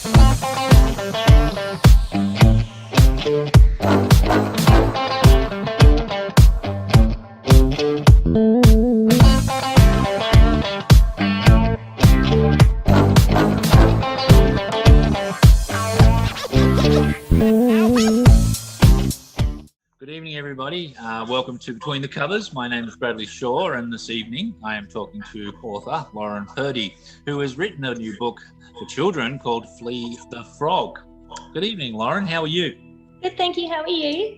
Good evening, everybody. Welcome to Between the Covers. My name is Bradley Shaw, and this evening I am talking to author Lauren Purdey, who has written a new book for children called Flea the Frog. Good evening, Lauren. How are you? Good, thank you. How are you?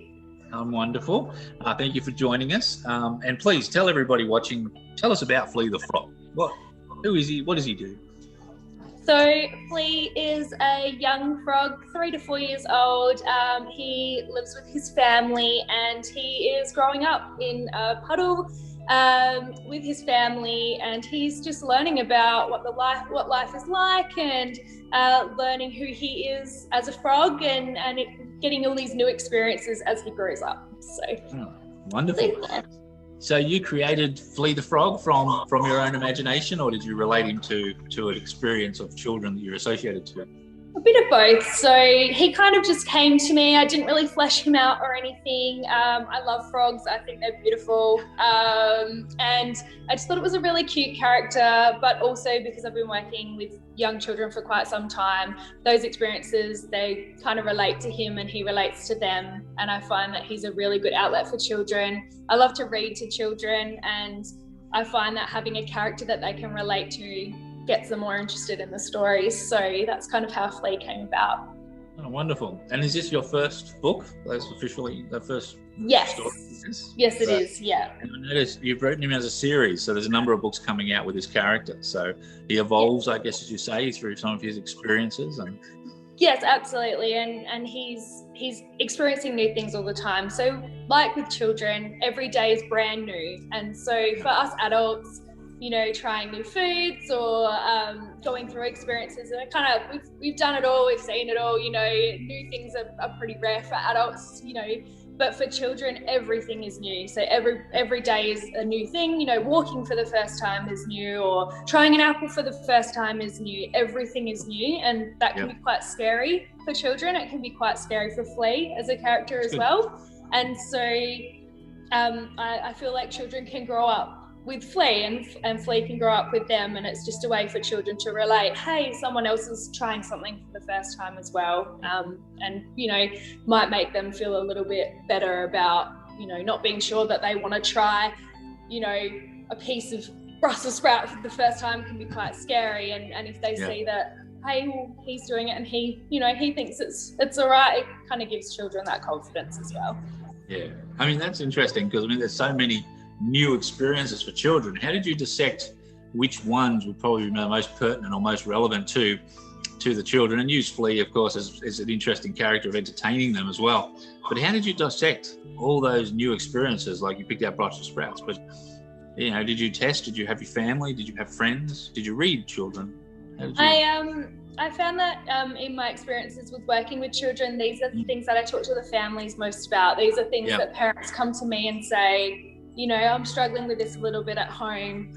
I'm wonderful. Thank you for joining us. And please tell everybody watching, tell us about Flea the Frog. Who is he? What does he do? So Flea is a young frog, 3 to 4 years old. He lives with his family and he is growing up in a puddle with his family, and he's just learning about what life is like, and learning who he is as a frog, and getting all these new experiences as he grows up. So wonderful. So you created Flea the Frog from your own imagination, or did you relate him to an experience of children that you're associated to? A bit of both. So he kind of just came to me. I didn't really flesh him out or anything. I love frogs. I think they're beautiful. And I just thought it was a really cute character, but also because I've been working with young children for quite some time, those experiences, they kind of relate to him and he relates to them. And I find that he's a really good outlet for children. I love to read to children, and I find that having a character that they can relate to gets them more interested in the stories. So that's kind of how Flea came about. Oh, wonderful. And is this your first book? That's officially the first Yes. story? Yes, it is. Yeah. And I noticed you've written him as a series, so there's a number of books coming out with this character. So he evolves, I guess, as you say, through some of his experiences. And yes, absolutely. And he's experiencing new things all the time. So like with children, every day is brand new. And so for us adults, trying new foods or going through experiences, and we've done it all, we've seen it all, new things are pretty rare for adults, but for children, everything is new. So every day is a new thing, walking for the first time is new, or trying an apple for the first time is new. Everything is new, and that can be quite scary for children. It can be quite scary for Flea as a character as well. And so I feel like children can grow up with Flea, and Flea can grow up with them, and it's just a way for children to relate. Hey, someone else is trying something for the first time as well, and might make them feel a little bit better about not being sure that they want to try a piece of Brussels sprout for the first time can be quite scary, and if they see that, hey, well, he's doing it and he thinks it's all right, it kind of gives children that confidence as well. Yeah, I mean, that's interesting, because there's so many new experiences for children. How did you dissect which ones would probably be the most pertinent or most relevant to the children, and use Flea, of course, as an interesting character of entertaining them as well? But how did you dissect all those new experiences? Like, you picked out Brussels sprouts, but did you test? Did you have your family? Did you have friends? Did you read children? I found that in my experiences with working with children, these are the things that I talk to the families most about. These are things that parents come to me and say, I'm struggling with this a little bit at home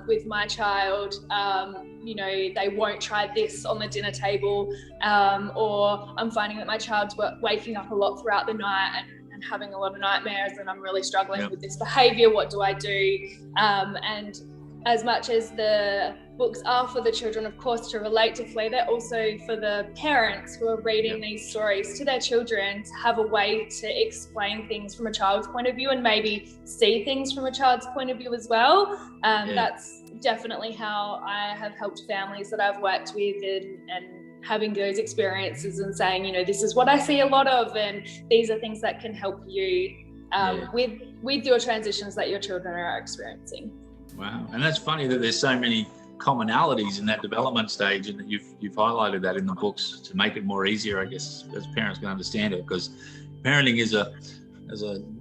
with my child. They won't try this on the dinner table, or I'm finding that my child's waking up a lot throughout the night and having a lot of nightmares, and I'm really struggling with this behavior. What do I do? And as much as the books are for the children, of course, to relate to Flea, they're also for the parents who are reading these stories to their children, to have a way to explain things from a child's point of view, and maybe see things from a child's point of view as well. That's definitely how I have helped families that I've worked with, and having those experiences and saying, this is what I see a lot of, and these are things that can help you with your transitions that your children are experiencing. Wow. And that's funny that there's so many commonalities in that development stage, and that you've highlighted that in the books to make it more easier, I guess, as parents can understand it, because parenting is a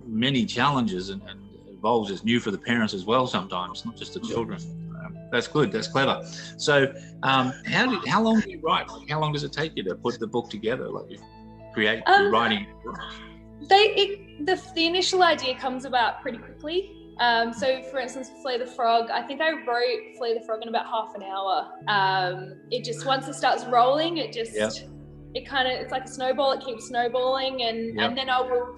many challenges and evolves as new for the parents as well sometimes, not just the children. That's good. That's clever. So how long do you write? Like, how long does it take you to put the book together? Like, you create your writing? The initial idea comes about pretty quickly. So for instance, Flea the Frog, I think I wrote Flea the Frog in about half an hour. It just, once it starts rolling, it just, it's like a snowball, it keeps snowballing, and then I will,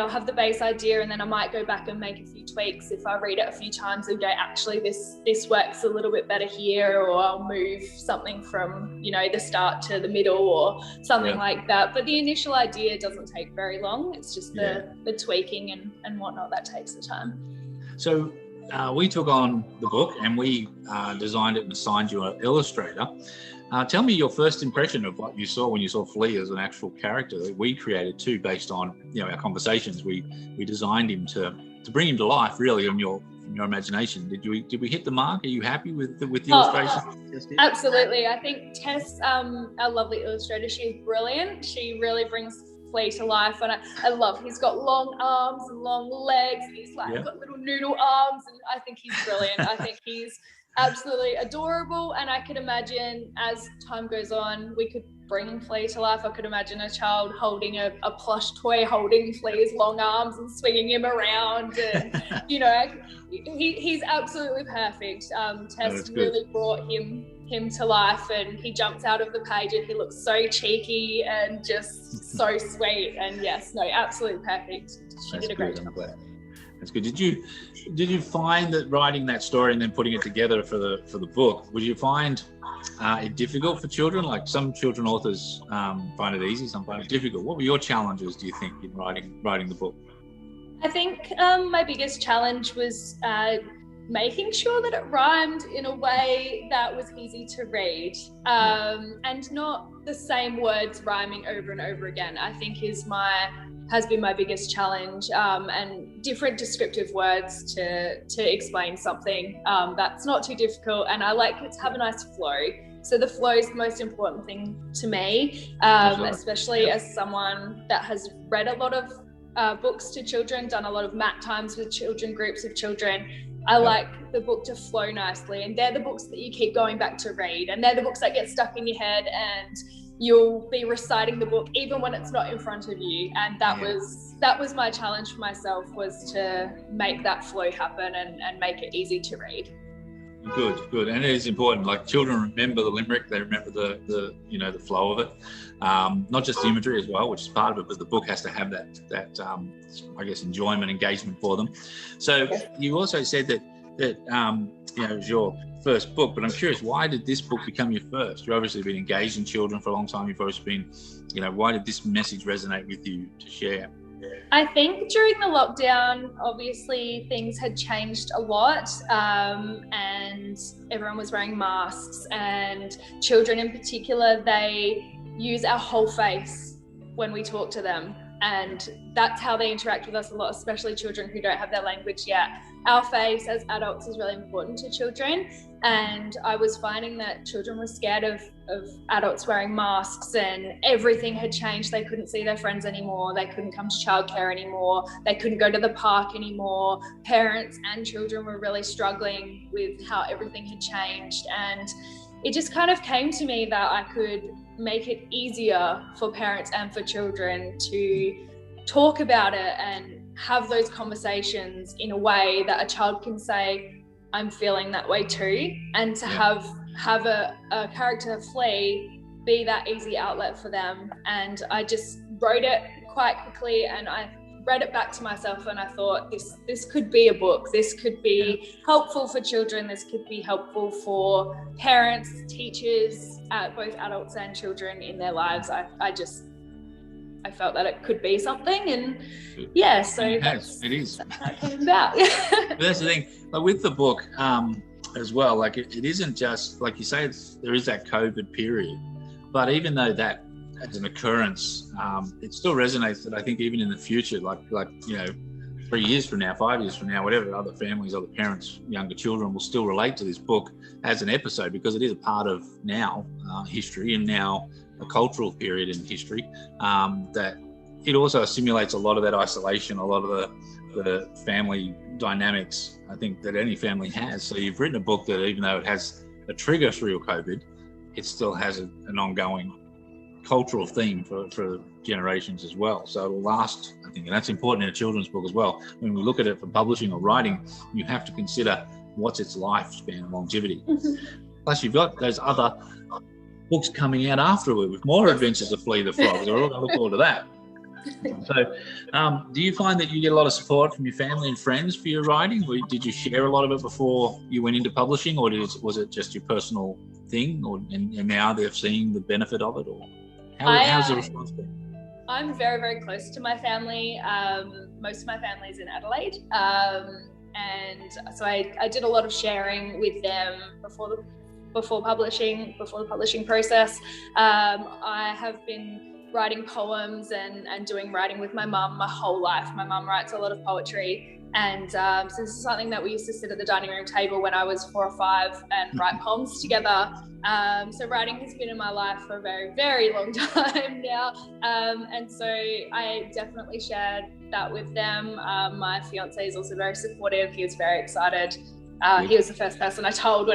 have the base idea, and then I might go back and make a few tweaks if I read it a few times and go, actually this works a little bit better here, or I'll move something from the start to the middle or something like that. But the initial idea doesn't take very long. It's just the tweaking and whatnot that takes the time. So we took on the book and we designed it and assigned you an illustrator. Tell me your first impression of what you saw when you saw Flea as an actual character that we created too, based on our conversations. We designed him to bring him to life, really, in your imagination. Did we hit the mark? Are you happy with the illustration? Absolutely. I think Tess, our lovely illustrator, she's brilliant. She really brings Flea to life, and I love, he's got long arms and long legs, and he's got little noodle arms, and I think he's brilliant. I think he's absolutely adorable, and I could imagine as time goes on we could bring Flea to life. I could imagine a child holding a plush toy, holding Flea's long arms and swinging him around, and he's absolutely perfect. Tess really brought him to life, and he jumps out of the page and he looks so cheeky and just so sweet, and absolutely perfect. She did a great job. That's good. Did you find that writing that story and then putting it together for the book, would you find it difficult for children? Like, some children authors find it easy, some find it difficult. What were your challenges, do you think, in writing the book? I think my biggest challenge was making sure that it rhymed in a way that was easy to read, and not the same words rhyming over and over again, I think has been my biggest challenge, and different descriptive words to explain something. That's not too difficult, and I like it to have a nice flow. So the flow is the most important thing to me, especially as someone that has read a lot of books to children, done a lot of mat times with children, groups of children. I like the book to flow nicely, and they're the books that you keep going back to read, and they're the books that get stuck in your head, and you'll be reciting the book even when it's not in front of you. And that was my challenge for myself, was to make that flow happen and make it easy to read. Good. And it is important. Like, children remember the limerick, they remember the flow of it. Not just the imagery as well, which is part of it, but the book has to have that I guess, enjoyment, engagement for them. So you also said that it was your first book, but I'm curious, why did this book become your first? You've obviously been engaged in children for a long time. You've always been, why did this message resonate with you to share? I think during the lockdown, obviously things had changed a lot, and everyone was wearing masks, and children in particular, they use our whole face when we talk to them, and that's how they interact with us a lot, especially children who don't have their language yet. Our face as adults is really important to children, and I was finding that children were scared of adults wearing masks, and everything had changed. They couldn't see their friends anymore, they couldn't come to childcare anymore, they couldn't go to the park anymore. Parents and children were really struggling with how everything had changed, and it just kind of came to me that I could make it easier for parents and for children to talk about it and have those conversations in a way that a child can say, I'm feeling that way too, and to have a character, Flea, be that easy outlet for them. And I just wrote it quite quickly, and I read it back to myself, and I thought, this could be a book. This could be helpful for children. This could be helpful for parents, teachers, both adults and children in their lives. I felt that it could be something, and so it is. That's how it came about. But that's the thing, like with the book as well, like it isn't just, like you say, there is that COVID period, but even though that as an occurrence, it still resonates that I think even in the future, like 3 years from now, 5 years from now, whatever, other families, other parents, younger children will still relate to this book as an episode, because it is a part of now history, and now a cultural period in history, that it also simulates a lot of that isolation, a lot of the family dynamics, I think, that any family has. So you've written a book that, even though it has a trigger through COVID, it still has an ongoing cultural theme for generations as well. So it'll last, I think, and that's important in a children's book as well. When we look at it for publishing or writing, you have to consider what's its lifespan and longevity. Plus, you've got those other books coming out afterward with more adventures of Flea the Frog. So we're all going to look forward to that. So do you find that you get a lot of support from your family and friends for your writing? Or did you share a lot of it before you went into publishing, or was it just your personal thing, and now they're seeing the benefit of it? Or how's the response been? I'm very, very close to my family. Most of my family is in Adelaide. And so I did a lot of sharing with them before the publishing process. I have been writing poems and doing writing with my mum my whole life. My mum writes a lot of poetry, and so this is something that we used to sit at the dining room table when I was 4 or 5 and write poems together. So writing has been in my life for a very, very long time now, and so I definitely shared that with them. My fiance is also very supportive. He was very excited. He was the first person I told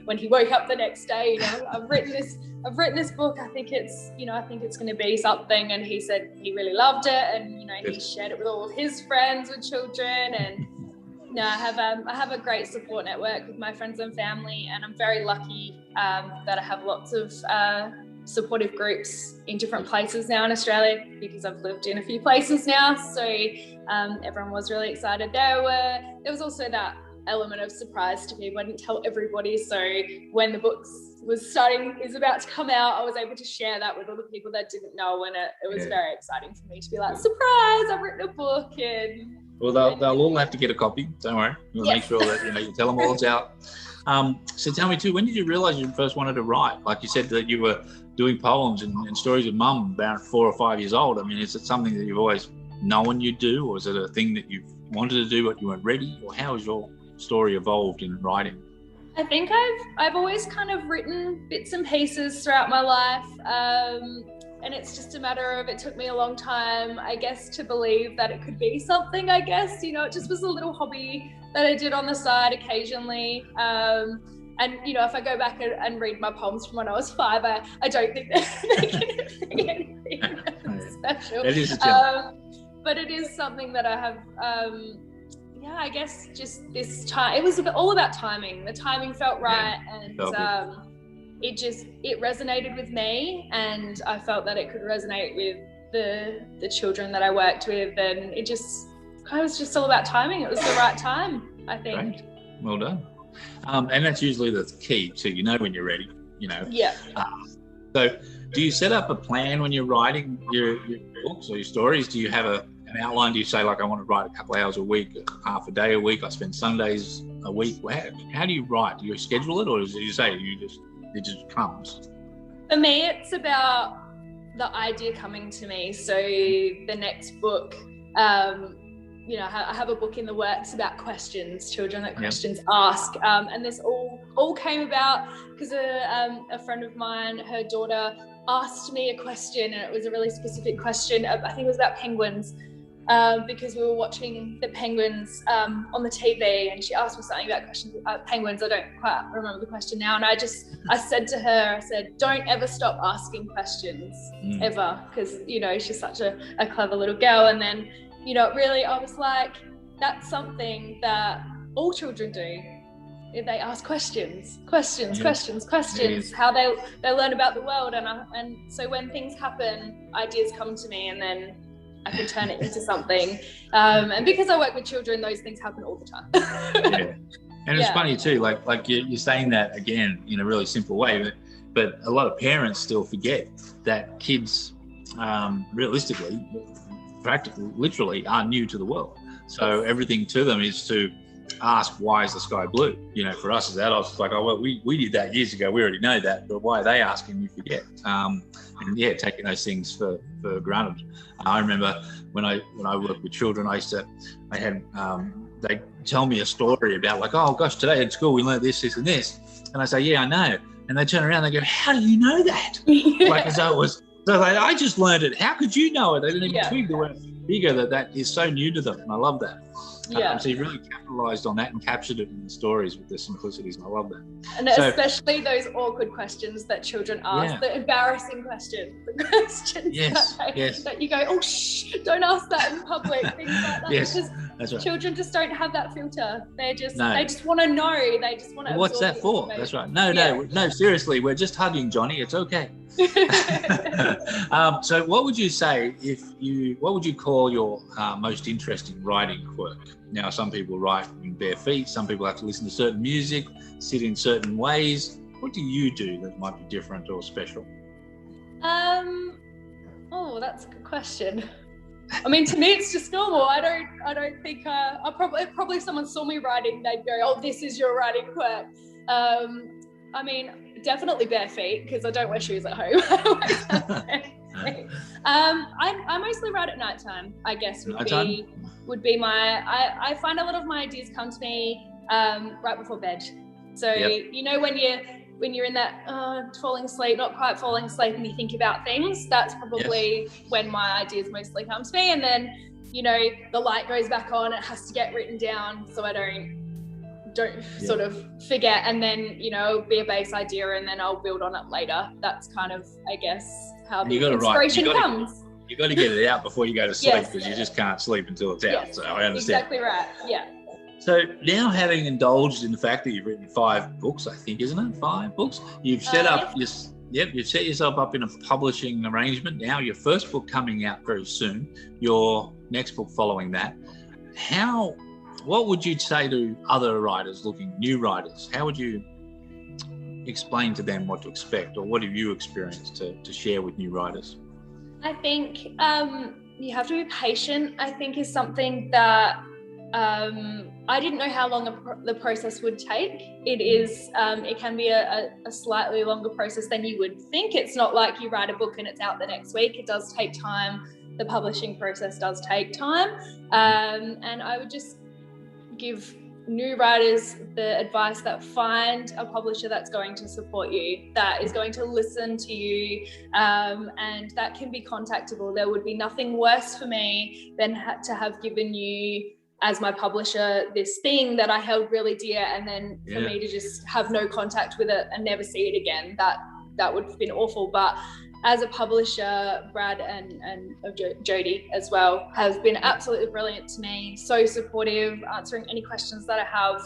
when he woke up the next day, I've written this book. I think it's going to be something. And he said he really loved it, and he shared it with all of his friends with children. And I have a great support network with my friends and family, and I'm very lucky that I have lots of supportive groups in different places now in Australia, because I've lived in a few places now. So everyone was really excited. There was also that element of surprise to me. I didn't tell everybody, so when the book is about to come out, I was able to share that with all the people that didn't know, and it was very exciting for me to be like, surprise, I've written a book. And they'll all have to get a copy, don't worry. We'll make sure that you tell them all it's out. So tell me too, when did you realize you first wanted to write? Like you said that you were doing poems and stories with mum about 4 or 5 years old. I mean, is it something that you've always known you'd do, or is it a thing that you wanted to do but you weren't ready, or how has your story evolved in writing? I think I've always kind of written bits and pieces throughout my life, and it's just a matter of, it took me a long time, I guess, to believe that it could be something. I guess it just was a little hobby that I did on the side occasionally, and if I go back and read my poems from when I was 5, I don't think they're going to be anything special. That is a challenge. But it is something that I have. I guess just this time, it was all about timing. The timing felt right, and it resonated with me, and I felt that it could resonate with the children that I worked with, and it was just all about timing. It was the right time, I think. Great. Well done. And that's usually the key too. When you're ready. Yeah. So, do you set up a plan when you're writing your books or your stories? Do you have an outline? Do you say, like, I want to write a couple of hours a week, half a day a week, I spend Sundays a week? How do you write? Do you schedule it, or do you say it just comes? For me, it's about the idea coming to me. So the next book, I have a book in the works about questions, children that questions ask, and this all came about because a friend of mine, her daughter, asked me a question, and it was a really specific question. I think it was about penguins. Because we were watching the penguins on the TV, and she asked me something about questions about penguins. I don't quite remember the question now, and I said to her, don't ever stop asking questions, ever, because she's such a clever little girl. And then really, I was like, that's something that all children do. If they ask questions, how they learn about the world, and so when things happen, ideas come to me, and then I can turn it into something. And because I work with children, those things happen all the time. And it's funny too, like you're saying that again in a really simple way, but a lot of parents still forget that kids realistically, practically, literally are new to the world. So everything to them is to ask, why is the sky blue? For us as adults, it's like, oh, well, we did that years ago, we already know that, but why are they asking? You forget. And taking those things for granted. I remember when I worked with children, they tell me a story about, like, oh gosh, today at school we learned this, and this, and I say, yeah, I know, and they turn around and they go, how do you know that? Like, as though it was, so like, I just learned it. How could you know it? They didn't even twig the word bigger that is so new to them, and I love that. So you've really capitalized on that and captured it in the stories with the simplicities, and I love that. And especially those awkward questions that children ask, the embarrassing questions, the questions that you go, oh, shh, don't ask that in public, things like that. Because that's right. Children just don't have that filter. They just want to know. They just want to. What's that for? That's right. No, seriously, we're just hugging Johnny. It's okay. So what would you say what would you call your most interesting writing quirk? Now, some people write in bare feet, some people have to listen to certain music, sit in certain ways. What do you do that might be different or special? Oh, that's a good question. I mean, to me, it's just normal. I don't think probably if someone saw me writing, they'd go, oh, this is your writing quirk. I mean, definitely bare feet, because I don't wear shoes at home. I mostly write at nighttime, I guess, would be my, I find a lot of my ideas come to me right before bed. So, you know, when you're in that falling asleep, not quite falling asleep, and you think about things, that's probably when my ideas mostly come to me. And then, you know, the light goes back on, it has to get written down so I don't sort of forget, and then, you know, it'll be a base idea and then I'll build on it later. That's kind of, I guess, how the inspiration comes. You got to get it out before you go to sleep, because you just can't sleep until it's out. So I understand. Exactly right. Yeah. So now, having indulged in the fact that you've written 5 books, I think, isn't it? 5 books. You've set up you've set yourself up in a publishing arrangement. Now your first book coming out very soon, your next book following that. What would you say to other writers new writers? How would you explain to them what to expect, or what have you experienced to share with new writers? I think you have to be patient, I think, is something that I didn't know how long the process would take. It can be a slightly longer process than you would think. It's not like you write a book and it's out the next week. It does take time. The publishing process does take time. And I would just give new writers the advice that find a publisher that's going to support you, that is going to listen to you, and that can be contactable. There would be nothing worse for me than to have given you, as my publisher, this thing that I held really dear, and then for me to just have no contact with it and never see it again. That would have been awful. But as a publisher, Brad and Jodie as well have been absolutely brilliant to me, so supportive, answering any questions that I have,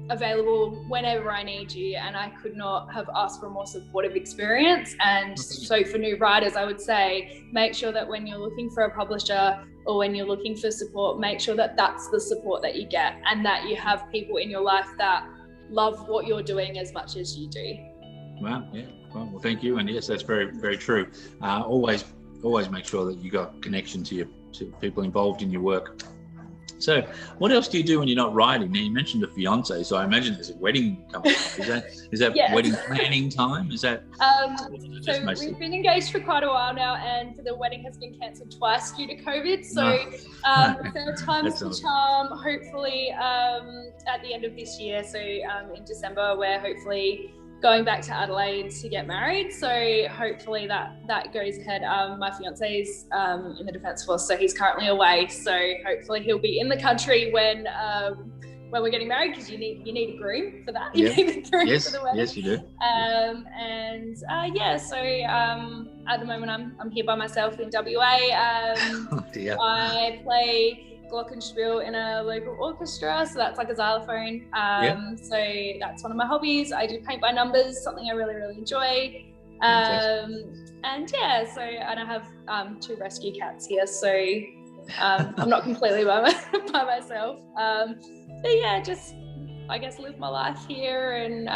available whenever I need you, and I could not have asked for a more supportive experience. And so for new writers, I would say, make sure that when you're looking for a publisher or when you're looking for support, make sure that that's the support that you get, and that you have people in your life that love what you're doing as much as you do. Wow, yeah. Well, thank you. And yes, that's very, very true. Always make sure that you got connection to people involved in your work. So what else do you do when you're not writing? Now, you mentioned a fiance, so I imagine there's a wedding coming up. Is that wedding planning time? Is that? So we've been engaged for quite a while now, and the wedding has been cancelled twice due to COVID. So third time's the charm. Hopefully at the end of this year, so in December, we're hopefully going back to Adelaide to get married. So hopefully that goes ahead. My fiance's in the Defence Force, so he's currently away. So hopefully he'll be in the country when we're getting married, because you need a groom for that. You need a groom for the wedding. Yes, you do. So at the moment I'm here by myself in WA. I play glockenspiel in a local orchestra, so that's like a xylophone. So that's one of my hobbies. I do paint by numbers, something I really, really enjoy. And I have 2 rescue cats here, so I'm not completely by myself. Just I guess live my life here and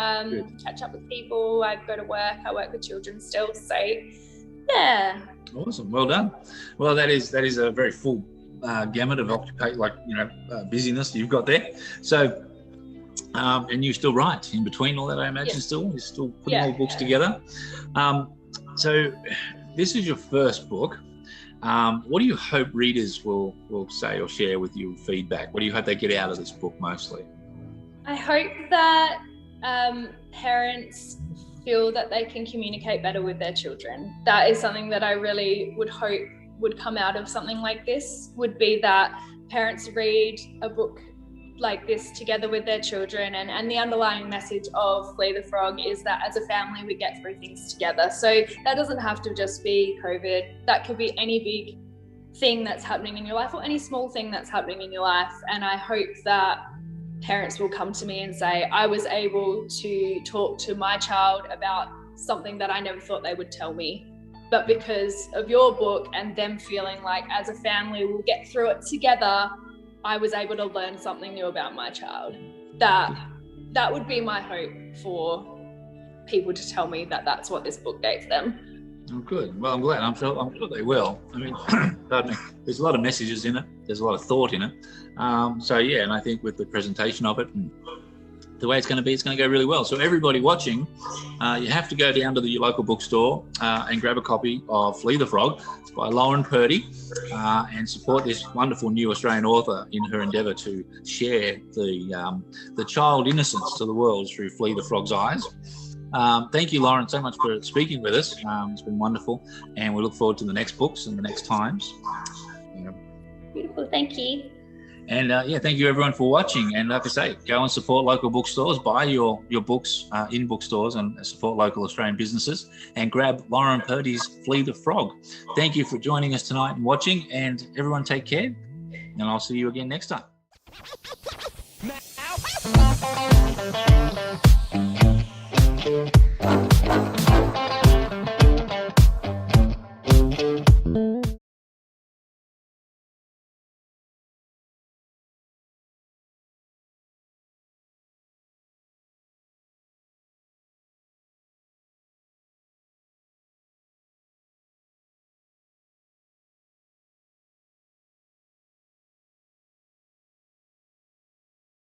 catch up with people. I go to work. I work with children still, so yeah. Awesome, well done. Well, that is a very full gamut of busyness you've got there. So and you still write in between all that, I imagine. You're still putting all books together. So this is your first book. What do you hope readers will say or share with you feedback? What do you hope they get out of this book mostly? I hope that parents feel that they can communicate better with their children. That is something that I really would hope would come out of something like this, would be that parents read a book like this together with their children, and the underlying message of Flea the Frog is that as a family we get through things together. So that doesn't have to just be COVID. That could be any big thing that's happening in your life or any small thing that's happening in your life. And I hope that parents will come to me and say, I was able to talk to my child about something that I never thought they would tell me, but because of your book and them feeling like as a family we'll get through it together, I was able to learn something new about my child. That would be my hope for people to tell me that that's what this book gave them. Oh, good. Well, I'm glad. I'm sure they will. I mean, pardon me. There's a lot of messages in it. There's a lot of thought in it. So yeah, and I think with the presentation of it and the way it's going to go really well. So everybody watching, you have to go down to the local bookstore and grab a copy of Flea the Frog. It's by Lauren Purdey, and support this wonderful new Australian author in her endeavour to share the child innocence to the world through Flea the Frog's eyes. Thank you, Lauren, so much for speaking with us. It's been wonderful, and we look forward to the next books and the next times. Beautiful, thank you. And thank you everyone for watching. And like I say, go and support local bookstores, buy your books in bookstores and support local Australian businesses, and grab Lauren Purdey's Flea the Frog. Thank you for joining us tonight and watching, and everyone take care, and I'll see you again next time.